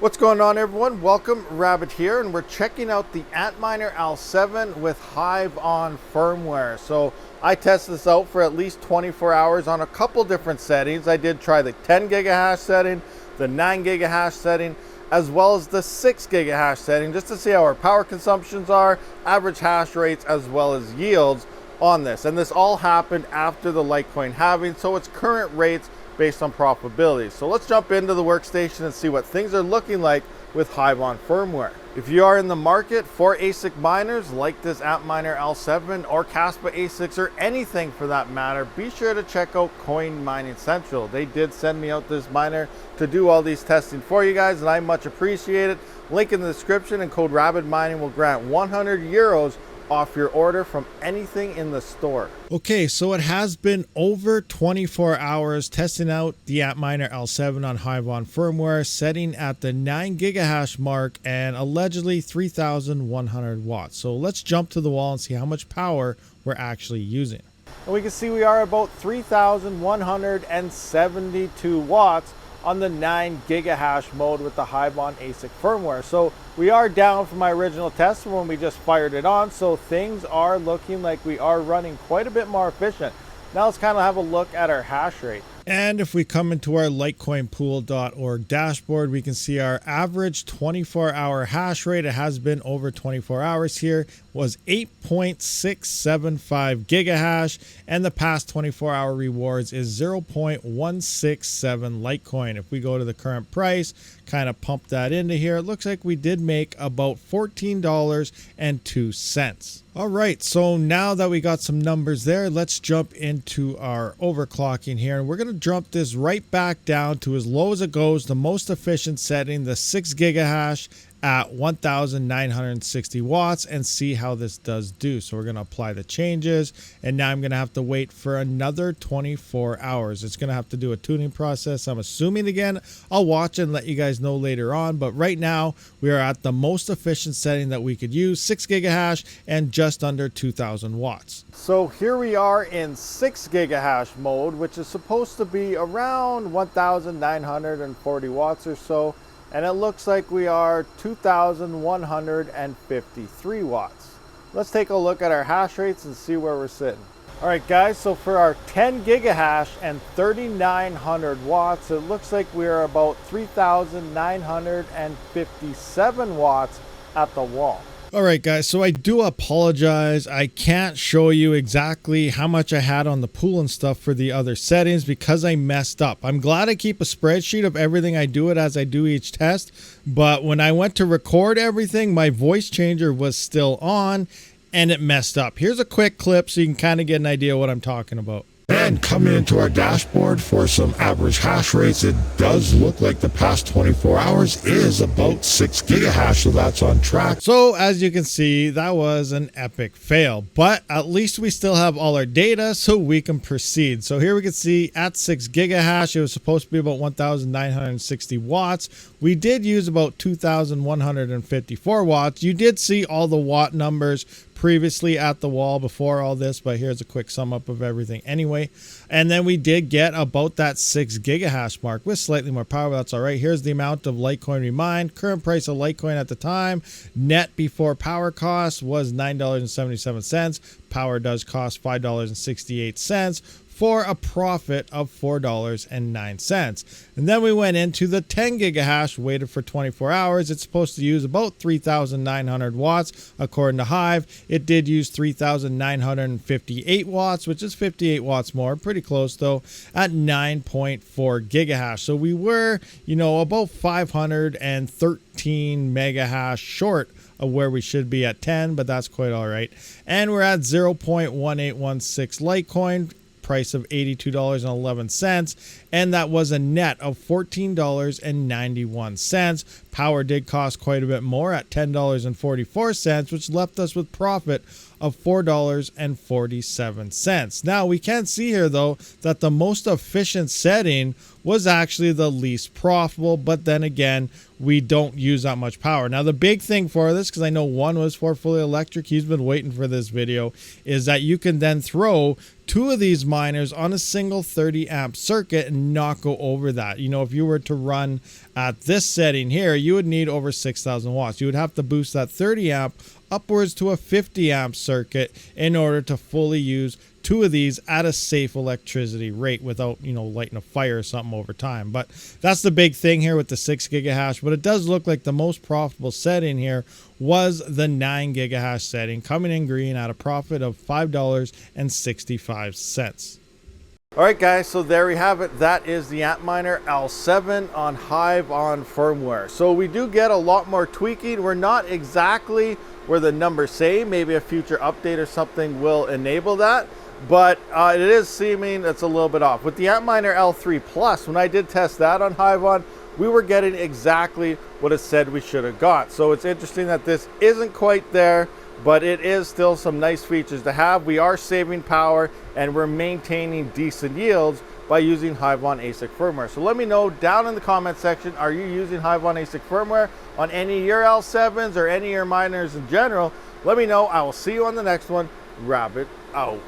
What's going on, everyone? Welcome, Rabid here, and we're checking out the Antminer L7 with Hiveon Firmware. So I tested this out for at least 24 hours on a couple different settings. I did try the 10 gigahash setting, the 9 gigahash setting, as well as the 6 gigahash setting, just to see how our power consumptions are, average hash rates, as well as yields on this. And this all happened after the Litecoin halving, so it's current rates based on profitability. So let's jump into the workstation and see what things are looking like with Hiveon Firmware. If you are in the market for ASIC miners like this Antminer L7 or Kaspa ASICs or anything for that matter, be sure to check out Coin Mining Central. They did send me out this miner to do all these testing for you guys, and I much appreciate it. Link in the description, and code rabidmining will grant 100 euros off your order from anything in the store. Okay, so it has been over 24 hours testing out the Antminer L7 on Hiveon Firmware, setting at the 9 gigahash mark and allegedly 3,100 watts. So let's jump to the wall and see how much power we're actually using. And we can see we are about 3,172 watts on the 9 gigahash mode with the Hiveon ASIC firmware. So we are down from my original test when we just fired it on, so things are looking like we are running quite a bit more efficient. Now let's kind of have a look at our hash rate. And if we come into our litecoinpool.org dashboard, we can see our average 24-hour hash rate. It has been over 24 hours here, was 8.675 gigahash, and the past 24-hour rewards is 0.167 Litecoin. If we go to the current price, kind of pump that into here, it looks like we did make about $14.02. All right, so now that we got some numbers there, let's jump into our overclocking here, and we're going to jump this right back down to as low as it goes, the most efficient setting, the 6 gigahash at 1,960 watts, and see how this does do. So we're going to apply the changes, and now I'm going to have to wait for another 24 hours. It's going to have to do a tuning process, I'm assuming. Again, I'll watch and let you guys know later on, but right now we are at the most efficient setting that we could use, 6 gigahash and just under 2,000 watts. So here we are in 6 gigahash mode, which is supposed to be around 1,940 watts or so. And it looks like we are 2,153 watts. Let's take a look at our hash rates and see where we're sitting. All right, guys, so for our 10 gigahash and 3,900 watts, it looks like we are about 3,957 watts at the wall. All right, guys, so I do apologize. I can't show you exactly how much I had on the pool and stuff for the other settings because I messed up. I'm glad I keep a spreadsheet of everything I do it as I do each test, but when I went to record everything, my voice changer was still on and it messed up. Here's a quick clip so you can kind of get an idea of what I'm talking about. And coming into our dashboard for some average hash rates, it does look like the past 24 hours is about 6 gigahash, so that's on track. So as you can see, that was an epic fail, but at least we still have all our data so we can proceed. So here we can see at 6 gigahash, it was supposed to be about 1,960 watts. We did use about 2,154 watts. You did see all the watt numbers previously at the wall before all this, but here's a quick sum up of everything anyway. And then we did get about that 6 gigahash mark with slightly more power. That's all right. Here's the amount of Litecoin we mined. Current price of Litecoin at the time, net before power cost, was $9.77. Power does cost $5.68. for a profit of $4.09. And then we went into the 10 gigahash, waited for 24 hours. It's supposed to use about 3,900 watts. According to Hive, it did use 3,958 watts, which is 58 watts more, pretty close though, at 9.4 gigahash. So we were, about 513 megahash short of where we should be at 10, but that's quite all right. And we're at 0.1816 Litecoin, price of $82.11, and that was a net of $14.91. Power did cost quite a bit more at $10.44, which left us with profit of $4.47. Now we can see here though that the most efficient setting was actually the least profitable, but then again, we don't use that much power. Now the big thing for this, because I know one was for fully electric, he's been waiting for this video, is that you can then throw 2 of these miners on a single 30 amp circuit and not go over that. You know, if you were to run at this setting here, you would need over 6,000 watts. You would have to boost that 30 amp upwards to a 50 amp circuit in order to fully use 2 of these at a safe electricity rate without, you know, lighting a fire or something over time. But that's the big thing here with the 6 gigahash. But it does look like the most profitable setting here was the 9 gigahash setting, coming in green at a profit of $5.65. All right, guys, so there we have it. That is the Antminer L7 on Hiveon Firmware. So we do get a lot more tweaking. We're not exactly where the numbers say. Maybe a future update or something will enable that, but it is seeming it's a little bit off. With the Antminer L3 Plus, when I did test that on Hiveon, we were getting exactly what it said we should have got. So it's interesting that this isn't quite there, but it is still some nice features to have. We are saving power and we're maintaining decent yields by using Hiveon ASIC firmware. So let me know down in the comment section, are you using Hiveon ASIC firmware on any of your L7s or any of your miners in general? Let me know. I will see you on the next one. Rabid out.